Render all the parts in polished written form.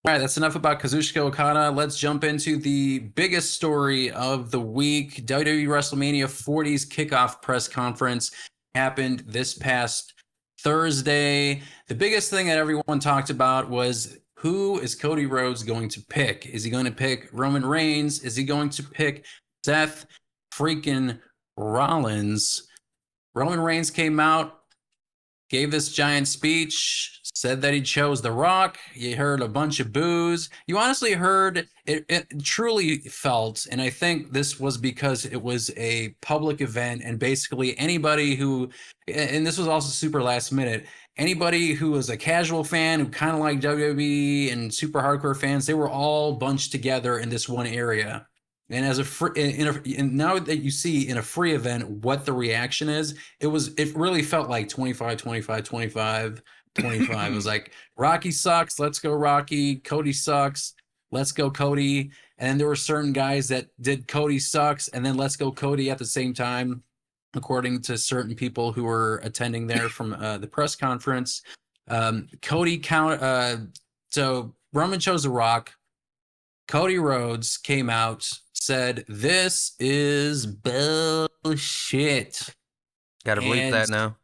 All right, that's enough about Kazuchika Okada. Let's jump into the biggest story of the week. WWE WrestleMania 40's kickoff press conference happened this past Thursday. The biggest thing that everyone talked about was, who is Cody Rhodes going to pick? Is he going to pick Roman Reigns? Is he going to pick Seth freaking Rollins? Roman Reigns came out, gave this giant speech, said that he chose The Rock. You heard a bunch of boos. You honestly heard it truly felt, and I think this was because it was a public event, and basically anybody who, and this was also super last minute, anybody who was a casual fan who kind of liked WWE and super hardcore fans, they were all bunched together in this one area. And as a free, and now that you see in a free event what the reaction is, it really felt like 25, 25, 25, 25. It was like, Rocky sucks, let's go Rocky. Cody sucks, let's go Cody. And there were certain guys that did Cody sucks and then let's go Cody at the same time, according to certain people who were attending there from the press conference. So Roman chose The Rock. Cody Rhodes came out, said, "This is bullshit." Gotta bleep that now.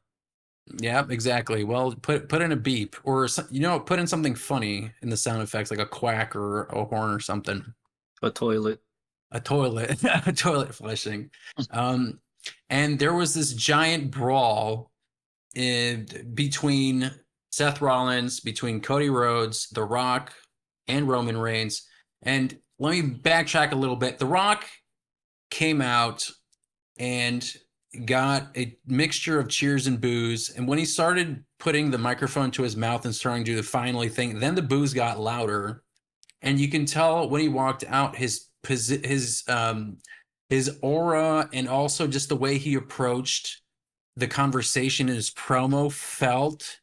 Yeah, exactly. Well, put in a beep, or put in something funny in the sound effects, like a quack or a horn or something. A toilet. A toilet. A toilet flushing. And there was this giant brawl between Seth Rollins, between Cody Rhodes, The Rock, and Roman Reigns. And let me backtrack a little bit. The Rock came out and got a mixture of cheers and boos. And when he started putting the microphone to his mouth and starting to do the finally thing, then the boos got louder. And you can tell when he walked out, his aura and also just the way he approached the conversation in his promo felt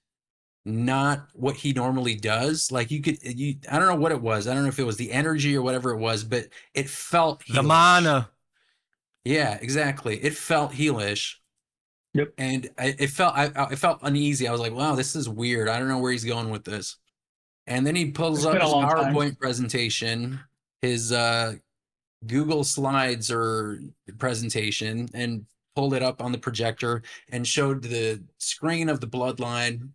not what he normally does. Like I don't know what it was. I don't know if it was the energy or whatever it was, but it felt heelish. The mana. Yeah, exactly. It felt heelish. Yep. And I felt uneasy. I was like, wow, this is weird. I don't know where he's going with this. And then he pulls up his PowerPoint presentation, his Google Slides or presentation, and pulled it up on the projector and showed the screen of the bloodline.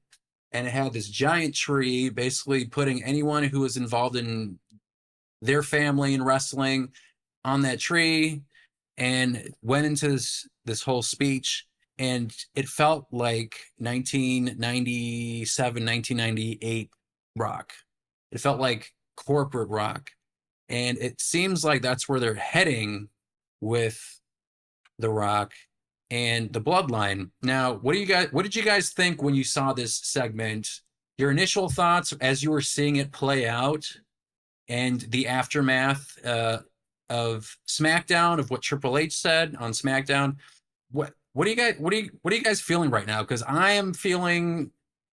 And it had this giant tree, basically putting anyone who was involved in their family in wrestling on that tree, and went into this whole speech. And it felt like 1997, 1998 Rock. It felt like corporate Rock. And it seems like that's where they're heading with The Rock and the bloodline. Now, what did you guys think when you saw this segment? Your initial thoughts as you were seeing it play out, and the aftermath of SmackDown, of what Triple H said on SmackDown. What are you guys feeling right now? Because I am feeling,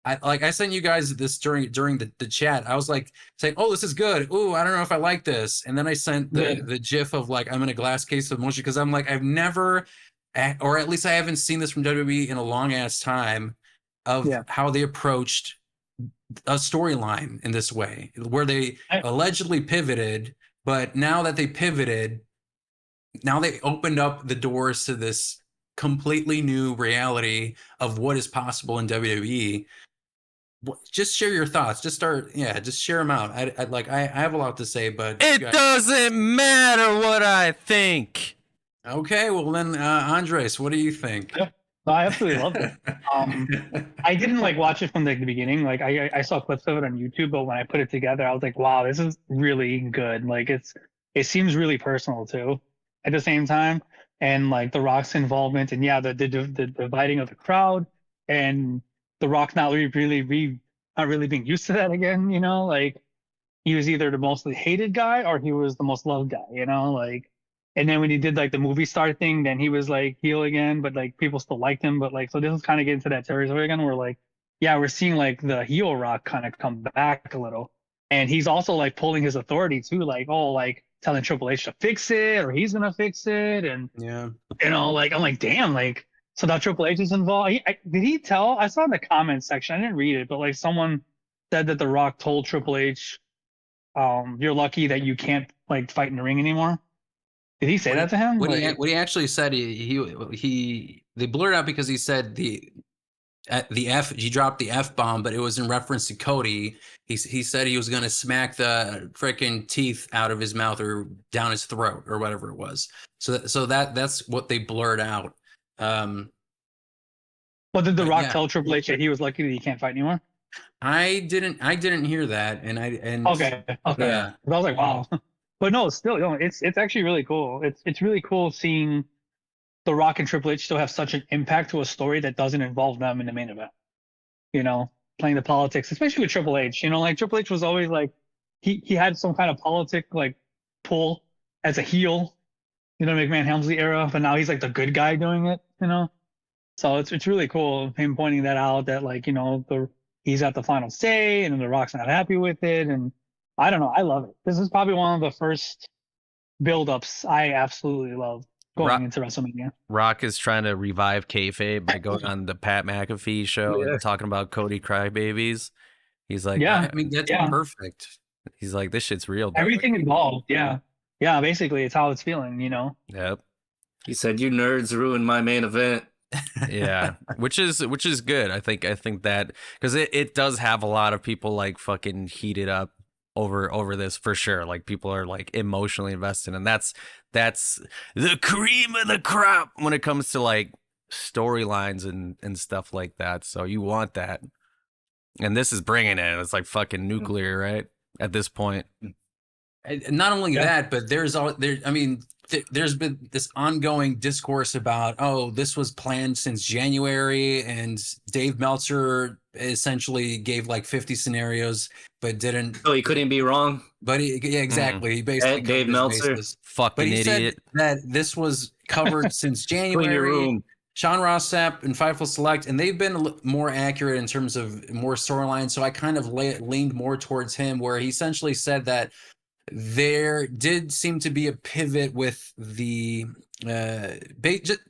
I sent you guys this during the chat. I was like saying, "Oh, this is good. Ooh, I don't know if I like this." And then I sent the GIF of like, I'm in a glass case of emotion, because I'm like, I've never, or at least I haven't seen this from WWE in a long ass time, of how they approached a storyline in this way, where they allegedly pivoted, but now that they pivoted, now they opened up the doors to this completely new reality of what is possible in WWE. Just share your thoughts. Just share them out. I have a lot to say, but it doesn't matter what I think. Okay, well then, Andres, what do you think? Yeah, I absolutely loved it. I didn't watch it from the beginning. Like I saw clips of it on YouTube, but when I put it together, I was like, wow, this is really good. Like it seems really personal too at the same time. And like The Rock's involvement, and the dividing of the crowd, and The Rock not really being used to that again, like he was either the most hated guy or he was the most loved guy, like. And then when he did like the movie star thing, then he was like heel again, but like people still liked him. But like, so this is kind of getting to that territory again where like, we're seeing like the heel Rock kind of come back a little. And he's also like pulling his authority too, like, like telling Triple H to fix it, or he's going to fix it. And, like, I'm like, damn, like, so now Triple H is involved. Did he tell? I saw in the comments section, I didn't read it, but like someone said that The Rock told Triple H you're lucky that you can't like fight in the ring anymore. Did he say that to him? What Like, he actually said, they blurred out because he said he dropped the F bomb, but it was in reference to Cody. He said he was going to smack the freaking teeth out of his mouth or down his throat or whatever it was. So that's what they blurred out. but did The Rock yeah. tell Triple H that he was lucky that he can't fight anymore? I didn't hear that, and Okay. yeah. 'Cause I was like, wow. But no, still, it's actually really cool. It's really cool seeing The Rock and Triple H still have such an impact to a story that doesn't involve them in the main event. Playing the politics, especially with Triple H. Like Triple H was always like he had some kind of politic like pull as a heel, McMahon Helmsley era, but now he's like the good guy doing it. So it's really cool him pointing that out that like he's at the final say and The Rock's not happy with it, and I don't know, I love it. This is probably one of the first build-ups I absolutely love going into WrestleMania. Rock is trying to revive kayfabe by going on the Pat McAfee show and talking about Cody crybabies. He's like, Yeah, I mean that's perfect. He's like, this shit's real. Everything involved, yeah. Basically, it's how it's feeling. Yep. He said, "You nerds ruined my main event." Yeah, which is good. I think that because it does have a lot of people like fucking heated up over this for sure. Like people are like emotionally invested, and that's the cream of the crop when it comes to like storylines and stuff like that. So you want that, and this is bringing it. It's like fucking nuclear, right? At this point. And not only that, but there's been this ongoing discourse about, oh, this was planned since January, and Dave Meltzer essentially gave like 50 scenarios, but didn't. Oh, he couldn't be wrong. But exactly. He basically Dave Meltzer, fucking he idiot. said that this was covered since January. Clean your room. Sean Ross Sapp and Fightful Select, and they've been more accurate in terms of more storylines. So I kind of leaned more towards him, where he essentially said that there did seem to be a pivot with the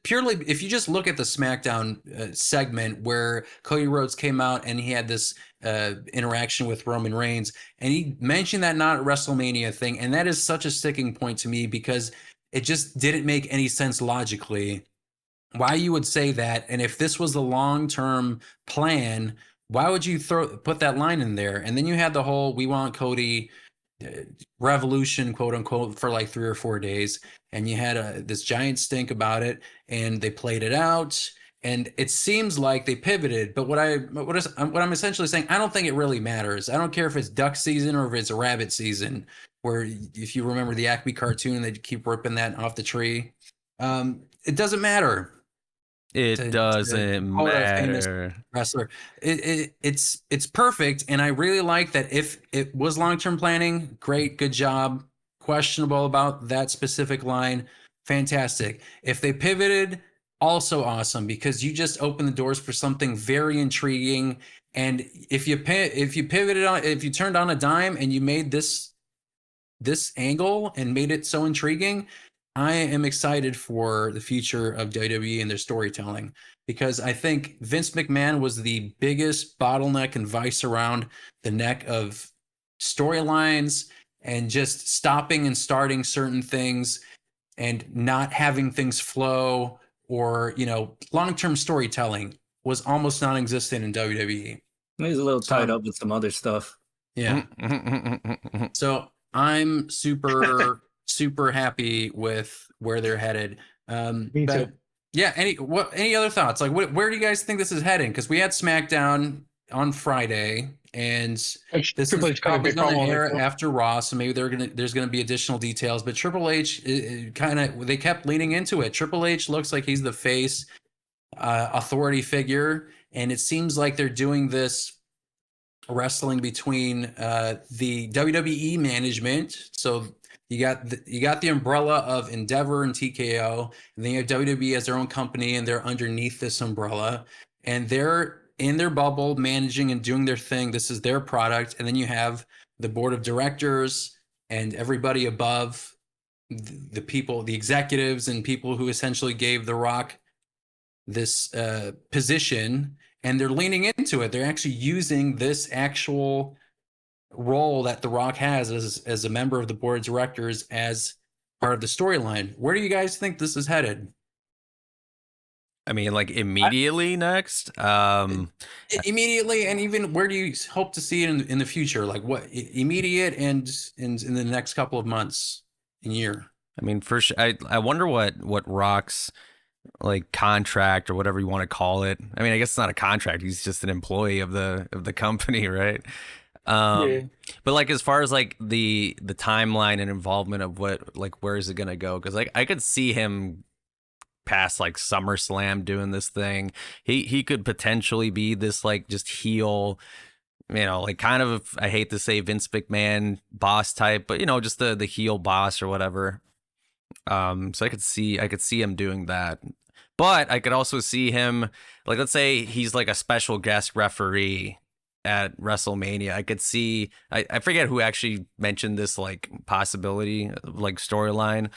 purely if you just look at the SmackDown segment where Cody Rhodes came out and he had this interaction with Roman Reigns, and he mentioned that not WrestleMania thing, and that is such a sticking point to me because it just didn't make any sense logically why you would say that. And if this was the long-term plan, why would you put that line in there? And then you had the whole "we want Cody" revolution, quote unquote, for like 3 or 4 days, and you had this giant stink about it, and they played it out, and it seems like they pivoted. But what I'm essentially saying, I don't think it really matters. I don't care if it's duck season or if it's rabbit season, where if you remember the Acme cartoon, they keep ripping that off the tree. It doesn't matter. It doesn't matter. Wrestler. It's perfect, and I really like that. If it was long-term planning, great, good job. Questionable about that specific line, fantastic. If they pivoted, also awesome, because you just opened the doors for something very intriguing. And if you pivoted on, if you turned on a dime and you made this angle and made it so intriguing, I am excited for the future of WWE and their storytelling, because I think Vince McMahon was the biggest bottleneck and vice around the neck of storylines and just stopping and starting certain things and not having things flow, or, long-term storytelling was almost non-existent in WWE. He's a little tied up with some other stuff. Yeah. So I'm super happy with where they're headed. Me too. Yeah. Any other thoughts? Like, where do you guys think this is heading? Because we had SmackDown on Friday, and this is probably going to air after Raw, so maybe there's going to be additional details. But Triple H they kept leaning into it. Triple H looks like he's the face authority figure, and it seems like they're doing this wrestling between the WWE management. So you got the umbrella of Endeavor and TKO, and then you have WWE as their own company, and they're underneath this umbrella, and they're in their bubble managing and doing their thing. This is their product. And then you have the board of directors and everybody above, the people, the executives and people who essentially gave The Rock this position, and they're leaning into it. They're actually using this actual role that The Rock has as a member of the board of directors as part of the storyline. Where do you guys think this is headed? I mean, like immediately next. Immediately, and even where do you hope to see it in the future? Like what immediate and in the next couple of months and year? I mean, for sure. I wonder what Rock's like contract or whatever you want to call it. I mean, I guess it's not a contract. He's just an employee of the company, right? Yeah. But like as far as like the timeline and involvement of what, like, where is it gonna go? Because like I could see him past like SummerSlam doing this thing. He could potentially be this like just heel, you know, like kind of, I hate to say Vince McMahon boss type, but you know, just the heel boss or whatever. So I could see him doing that. But I could also see him, like, let's say he's like a special guest referee at WrestleMania. I could see, I forget who actually mentioned this like possibility, like storyline,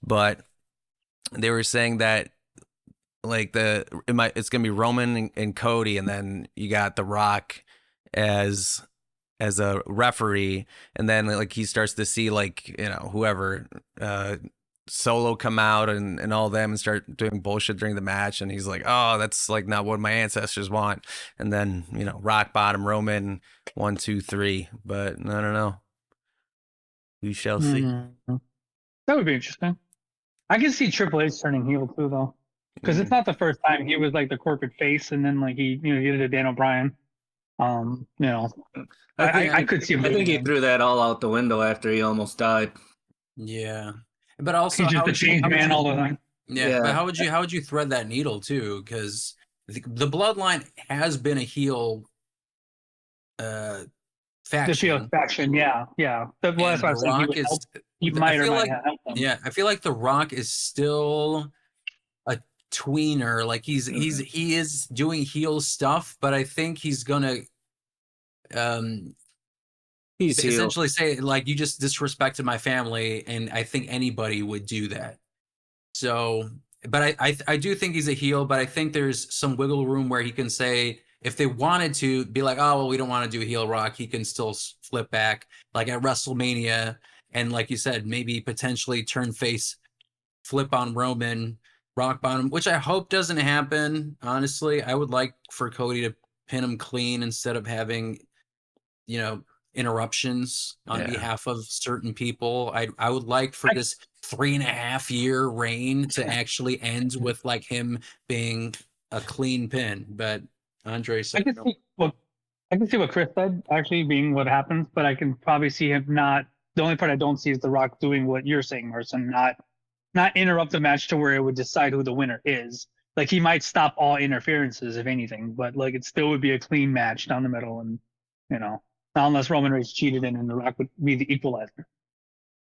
but they were saying that like it's gonna be Roman and Cody, and then you got The Rock as a referee, and then like he starts to see like, you know, whoever Solo come out and all them and start doing bullshit during the match, and he's like, oh, that's like not what my ancestors want, and then, you know, rock bottom Roman 1 2 3. But I don't know, we shall see. Mhm. That would be interesting. I can see Triple H turning heel too, though, because it's not the first time he was like the corporate face, and then like he did it to Dan O'Brien. You know, I could see him. I think he doing threw that all out the window after he almost died. Yeah, but also He's just how a would you- change how would man you- all the time. Yeah, but Yeah. how would you thread that needle too? Because the Bloodline has been a heel The faction. heel faction, yeah. Well, that's And why I The said he Rock would is. help. He I might or feel might like not help them. yeah, I feel like The Rock is still a tweener. Like he is doing heel stuff, but I think he's gonna He's heel. essentially say like, you just disrespected my family, and I think anybody would do that. So, but I do think he's a heel, but I think there's some wiggle room where he can say, if they wanted to be like, oh well, we don't want to do heel Rock, he can still flip back like at WrestleMania, and like you said, maybe potentially turn face, flip on Roman, rock bottom, which I hope doesn't happen. Honestly, I would like for Cody to pin him clean instead of having, you know, interruptions on behalf of certain people. I would like for this 3.5-year reign to actually end with like him being a clean pin. But Andre said, I can see what Chris said actually being what happens, but I can probably see him not. The only part I don't see is The Rock doing what you're saying, Merson, not interrupt the match to where it would decide who the winner is. Like he might stop all interferences, if anything, but like it still would be a clean match down the middle, and you know, not unless Roman Reigns cheated in and The Rock would be the equalizer.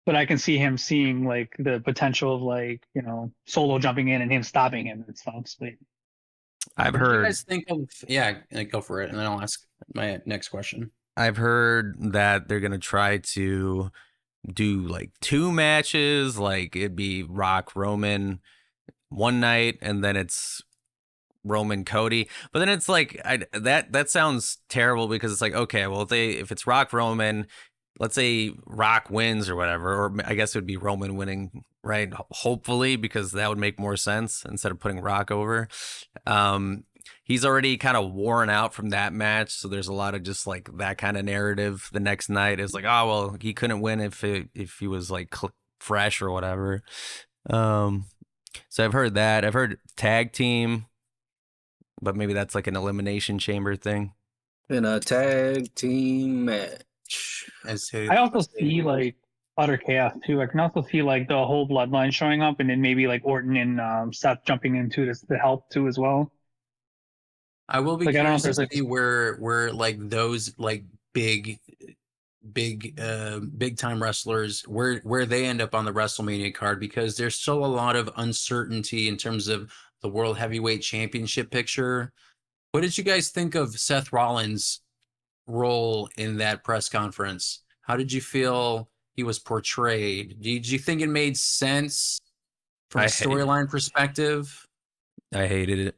But I can see him seeing like the potential of like, you know, Solo jumping in and him stopping him and stuff. Sweet. I've what do you heard guys think of? Yeah, go for it, and then I'll ask my next question. I've heard that they're gonna try to do like 2 matches, like it'd be Rock Roman one night, and then it's Roman Cody. But then it's like that sounds terrible, because it's like, okay, well if it's Rock Roman, let's say Rock wins or whatever, or I guess it would be Roman winning, right? Hopefully, because that would make more sense instead of putting Rock over. He's already kind of worn out from that match, so there's a lot of just like that kind of narrative the next night. It's like, oh well, he couldn't win if he was like fresh or whatever. So I've heard that. I've heard tag team, but maybe that's like an elimination chamber thing. In a tag team match. I also see like utter chaos too. I can also see like the whole bloodline showing up, and then maybe like Orton and Seth jumping into this to help too as well. I will be Like, I don't know curious if to there's, see where like those like big time wrestlers, where they end up on the WrestleMania card, because there's still a lot of uncertainty in terms of the World Heavyweight Championship picture. What did you guys think of Seth Rollins' role in that press conference? How did you feel he was portrayed? Did you think it made sense from a storyline perspective? I hated it.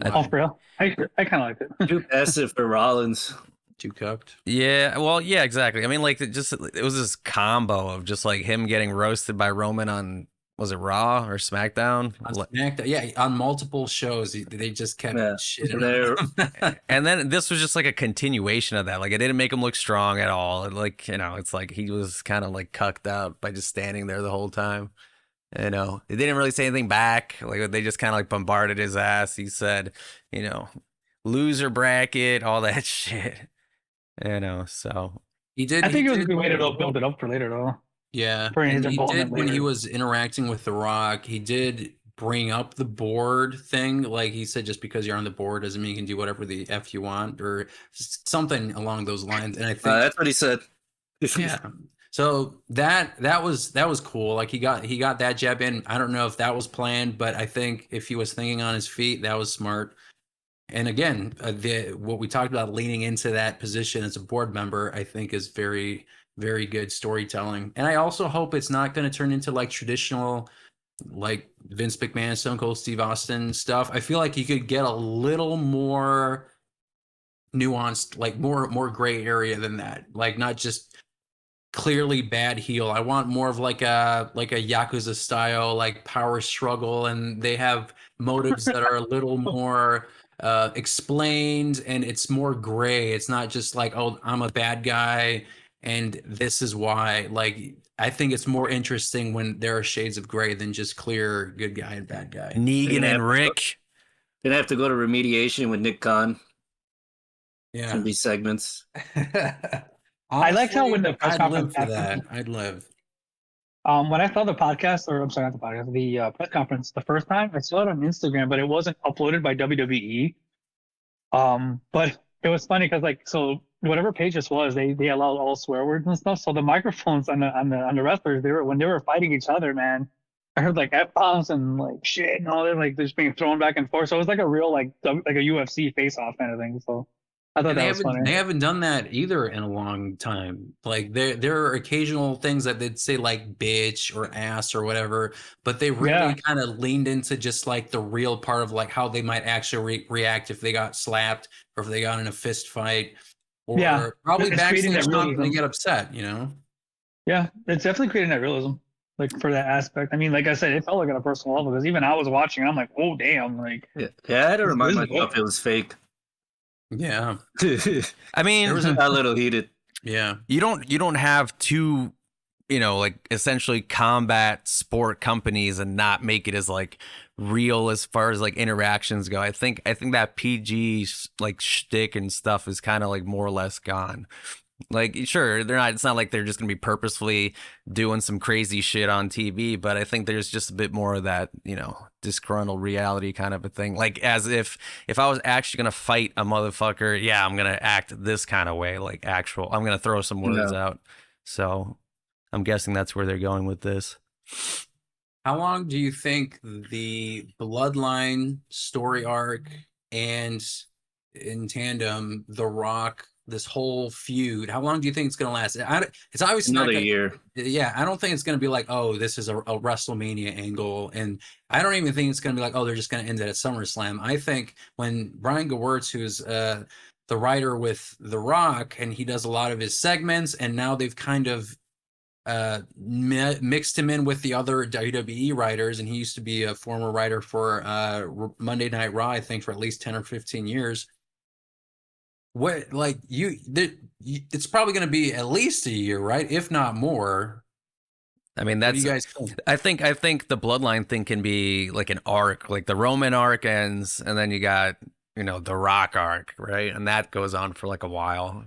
oh, for real? I kind of liked it. Too passive for Rollins. Too cooked. Yeah, well, yeah, exactly. I mean, like, it was this combo of just like him getting roasted by Roman on, was it Raw or SmackDown? On SmackDown, yeah, on multiple shows, they just kept shitting on him. And then this was just like a continuation of that. Like, it didn't make him look strong at all. And like, it's like he was kind of like cucked out by just standing there the whole time. They didn't really say anything back. Like, they just kind of like bombarded his ass. He said, loser bracket, all that shit. So He did. I think it was a good way to build it up for later, though. Yeah, For his and he involvement did when he later. was interacting with The Rock. He did bring up the board thing. Like he said, just because you're on the board doesn't mean you can do whatever the F you want, or something along those lines. And I think that's what he said. yeah. So that was cool. Like he got that jab in. I don't know if that was planned, but I think if he was thinking on his feet, that was smart. And again, what we talked about, leaning into that position as a board member, I think is very, very good storytelling. And I also hope it's not going to turn into like traditional, like Vince McMahon, Stone Cold Steve Austin stuff. I feel like you could get a little more nuanced, like more gray area than that. Like not just clearly bad heel. I want more of like a Yakuza style, like power struggle, and they have motives that are a little more explained, and it's more gray. It's not just like, oh, I'm a bad guy and this is why. Like I think it's more interesting when there are shades of gray than just clear good guy and bad guy. Negan and Rick. Gonna have to go to remediation with Nick Khan. Yeah. In these segments. I liked how when the press I'd conference live for happened, that. I'd live. When I saw the podcast, or I'm sorry, not the podcast, the press conference the first time, I saw it on Instagram, but it wasn't uploaded by WWE. But it was funny because so whatever page this was, they allowed all swear words and stuff. So the microphones on the wrestlers, when they were fighting each other, man, I heard like F-bombs and like shit and all that, like just being thrown back and forth. So it was like a real like a UFC face-off kind of thing. So I thought that was funny. They haven't done that either in a long time. Like there are occasional things that they'd say like bitch or ass or whatever, but they really kind of leaned into just like the real part of like how they might actually react if they got slapped or if they got in a fist fight, or probably backstage talk they get upset. Yeah, it's definitely creating that realism, like for that aspect. I mean, like I said, it felt like on a personal level because even I was watching, I'm like, oh damn, like yeah, I had to remind myself it was fake. Yeah. I mean, it was a little heated. Yeah. You don't have two, like essentially combat sport companies and not make it as like real as far as like interactions go. I think that PG like shtick and stuff is kind of like more or less gone. Like, sure, it's not like they're just gonna be purposefully doing some crazy shit on TV, but I think there's just a bit more of that, disgruntled reality kind of a thing. Like, as if I was actually gonna fight a motherfucker, yeah, I'm gonna act this kind of way, like I'm gonna throw some words out. So I'm guessing that's where they're going with this. How long do you think the Bloodline story arc and in tandem The Rock, this whole feud, how long do you think it's going to last? It's obviously another year. Yeah, I don't think it's going to be like, oh, this is a WrestleMania angle. And I don't even think it's going to be like, oh, they're just going to end it at SummerSlam. I think when Brian Gewirtz, who's the writer with The Rock, and he does a lot of his segments, and now they've kind of mixed him in with the other WWE writers, and he used to be a former writer for Monday Night Raw, I think, for at least 10 or 15 years. What, like, it's probably going to be at least a year, right? If not more. I mean, that's, you guys think? I think the Bloodline thing can be like an arc, like the Roman arc ends, and then you got, the Rock arc, right? And that goes on for like a while.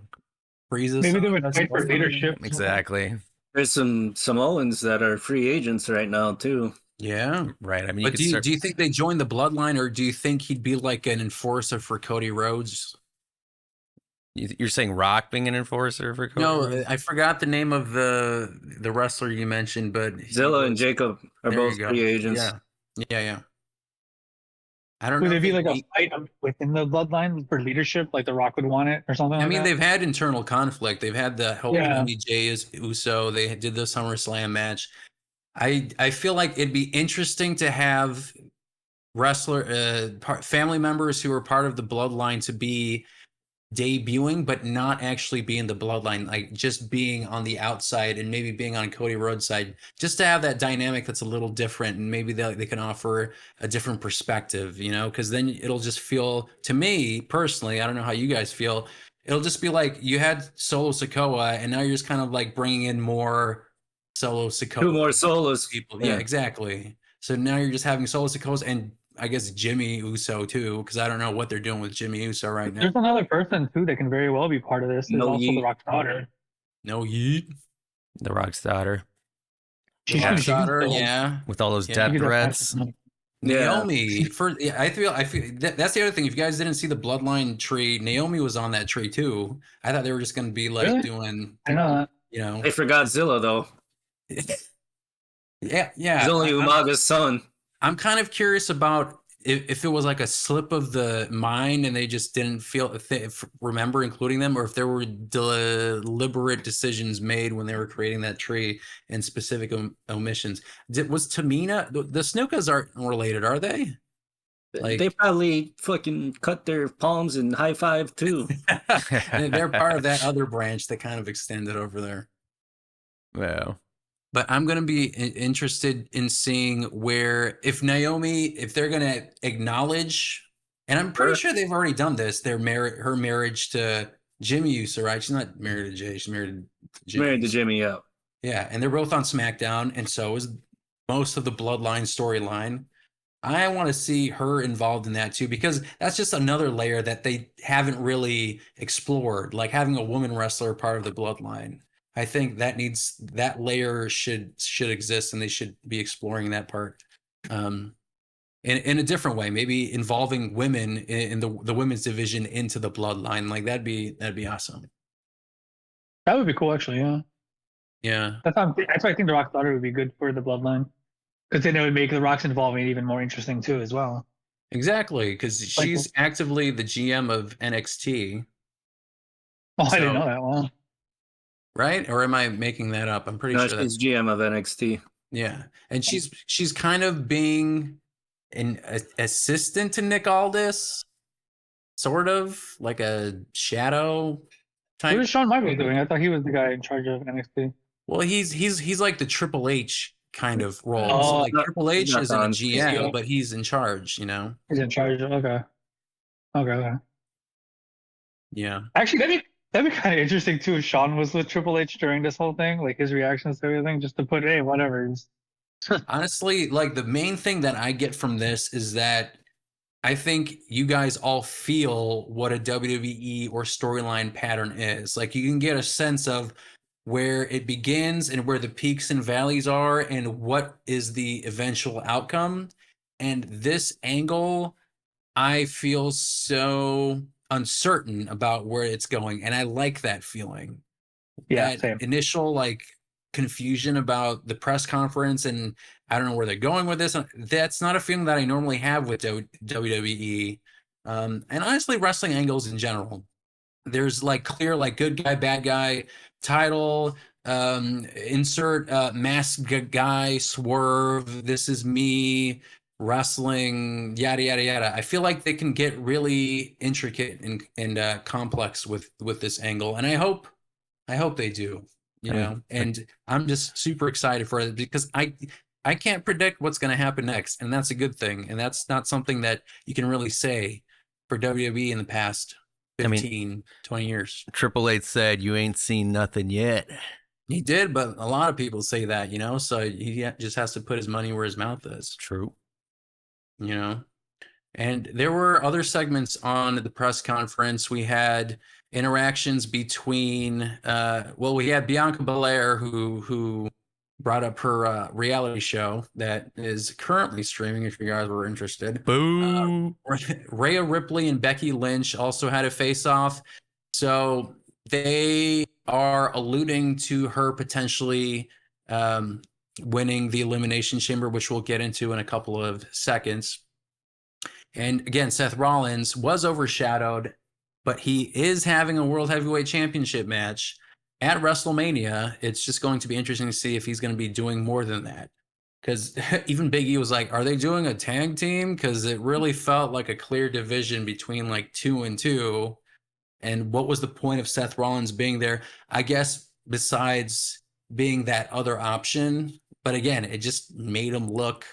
Freezes. Maybe they would fight for leadership. Exactly. There's some Samoans that are free agents right now too. Yeah, right. I mean, but do you think they join the Bloodline, or do you think he'd be like an enforcer for Cody Rhodes? You're saying Rock being an enforcer for Cody? No, I forgot the name of the wrestler you mentioned, but Zilla and Jacob are both free agents. Yeah. I don't know. Would it be like a fight within the Bloodline for leadership, like The Rock would want it or something? I mean, they've had internal conflict. They've had the whole Jey Uso. They did the SummerSlam match. I feel like it'd be interesting to have family members who are part of the Bloodline to be debuting, but not actually being the bloodline, like just being on the outside and maybe being on Cody Rhodes' side, just to have that dynamic that's a little different, and maybe they can offer a different perspective, you know, because then it'll just feel, to me personally, I don't know how you guys feel, it'll just be like you had Solo Sikoa, and now you're just kind of like bringing in more Solo Sikoa. 2 more solos. People. Yeah, exactly. So now you're just having Solo Sikoas and I guess Jimmy Uso too, because I don't know what they're doing with Jimmy Uso right now. There's another person too that can very well be part of this. Is also Yeet. the Rock's daughter. No Yeet. The Rock's daughter. Rock's daughter, yeah. With all those death threats. Naomi, I feel that's the other thing. If you guys didn't see the Bloodline tree, Naomi was on that tree too. I thought they were just going to be like doing, I know that. you know. They forgot Zilla though. Yeah. He's only Umaga's son. I'm kind of curious about if it was like a slip of the mind and they just didn't remember including them, or if there were deliberate decisions made when they were creating that tree and specific omissions. Was Tamina, the Snukas aren't related, are they? Like, they probably fucking cut their palms and high five too. They're part of that other branch that kind of extended over there. Well. But I'm going to be interested in seeing if they're going to acknowledge, and I'm pretty sure they've already done this, her marriage to Jimmy Uso, right? She's not married to Jay, she's married to Jimmy. Married to Jimmy, yeah. Yeah, and they're both on SmackDown, and so is most of the Bloodline storyline. I want to see her involved in that too, because that's just another layer that they haven't really explored, like having a woman wrestler part of the Bloodline. I think that layer should exist, and they should be exploring that part in a different way, maybe involving women in the women's division into the Bloodline. Like that'd be awesome. That would be cool, actually. Yeah. Yeah. That's why I think the Rock's daughter would be good for the Bloodline, because then it would make the Rock's involvement even more interesting too, as well. Exactly, because she's actively the GM of NXT. Oh, I didn't know that. Well. Right? Or am I making that up? I'm pretty sure she's GM of NXT. Yeah. And she's kind of being an assistant to Nick Aldis, sort of like a shadow type. What is Shawn Michaels doing? I thought he was the guy in charge of NXT. Well, he's like the Triple H kind of role. Oh, so like Triple H isn't a GM, CEO. but he's in charge, you know? He's in charge. Okay. Yeah. Actually, that'd be kind of interesting too if Shawn was with Triple H during this whole thing, like his reactions to everything, just to put, hey, whatever. Honestly, like the main thing that I get from this is that I think you guys all feel what a WWE or storyline pattern is. Like you can get a sense of where it begins and where the peaks and valleys are and what is the eventual outcome. And this angle, I feel so uncertain about where it's going, and I like that feeling. Yeah, that same. Initial like confusion about the press conference, and I don't know where they're going with this. That's not a feeling that I normally have with WWE, and honestly, wrestling angles in general. There's like clear like good guy, bad guy, title, insert mask guy, swerve. This is me. Wrestling, yada yada yada. I feel like they can get really intricate and complex with this angle, and I hope they do. You know, and I'm just super excited for it because I can't predict what's going to happen next, and that's a good thing. And that's not something that you can really say for WWE in the past 20 years. Triple H said, "You ain't seen nothing yet." He did, but a lot of people say that, you know. So he just has to put his money where his mouth is. True. You know, and there were other segments on the press conference. We had interactions between, we had Bianca Belair who brought up her reality show that is currently streaming. If you guys were interested, Boo. Rhea Ripley and Becky Lynch also had a face-off. So they are alluding to her potentially winning the Elimination Chamber, which we'll get into in a couple of seconds. And again, Seth Rollins was overshadowed, but he is having a World Heavyweight Championship match at WrestleMania. It's just going to be interesting to see if he's going to be doing more than that. Because even Big E was like, are they doing a tag team? Because it really felt like a clear division between like 2 and 2. And what was the point of Seth Rollins being there? I guess besides being that other option, but again, it just made him look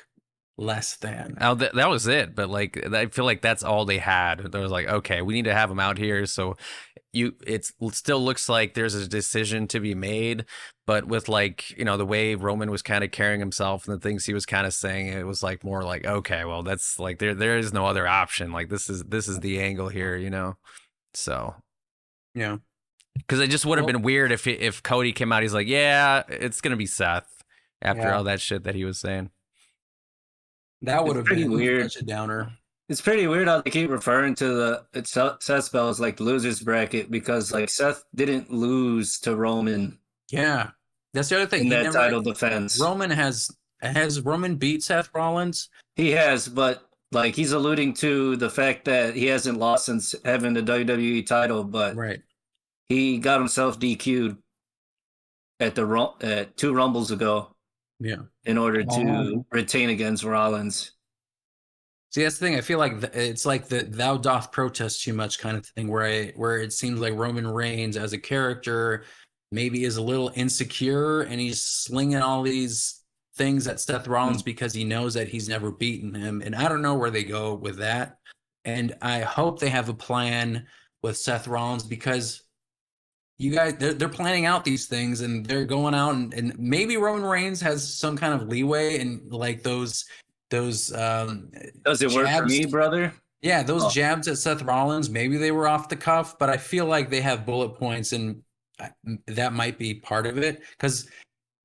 less than. Oh, that was it. But like, I feel like that's all they had. There was like, okay, we need to have him out here. So it still looks like there's a decision to be made, but with like, you know, the way Roman was kind of carrying himself and the things he was kind of saying, it was like more like, okay, well, that's like there is no other option. Like this is the angle here, you know. So Yeah. because it just would have been weird if Cody came out, he's like, yeah, it's gonna be Seth after all that shit that he was saying. That would have been weird. such a downer. It's pretty weird how they keep referring to Seth's belt as like the losers bracket, because like Seth didn't lose to Roman Yeah. That's the other thing. in that title defense. Roman has Roman beat Seth Rollins? He has, but like he's alluding to the fact that he hasn't lost since having the WWE title, but Right. he got himself DQ'd at at 2 Rumbles ago. Yeah. In order to retain against Rollins. See, that's the thing. I feel like it's like the "thou doth protest too much" kind of thing, where it seems like Roman Reigns as a character maybe is a little insecure, and he's slinging all these things at Seth Rollins because he knows that he's never beaten him. And I don't know where they go with that. And I hope they have a plan with Seth Rollins, because you guys, they're planning out these things, and they're going out, and maybe Roman Reigns has some kind of leeway in like those does it work for me, brother? Yeah, those jabs at Seth Rollins, maybe they were off the cuff, but I feel like they have bullet points, and that might be part of it, because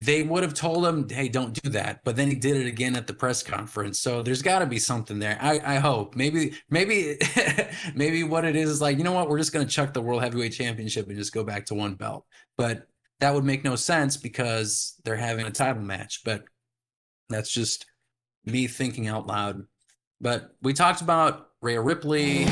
they would have told him, hey, don't do that, but then he did it again at the press conference. So there's got to be something there. I hope maybe what it is like, you know what, we're just going to chuck the World Heavyweight Championship and just go back to one belt. But that would make no sense because they're having a title match. But that's just me thinking out loud. But we talked about Rhea Ripley.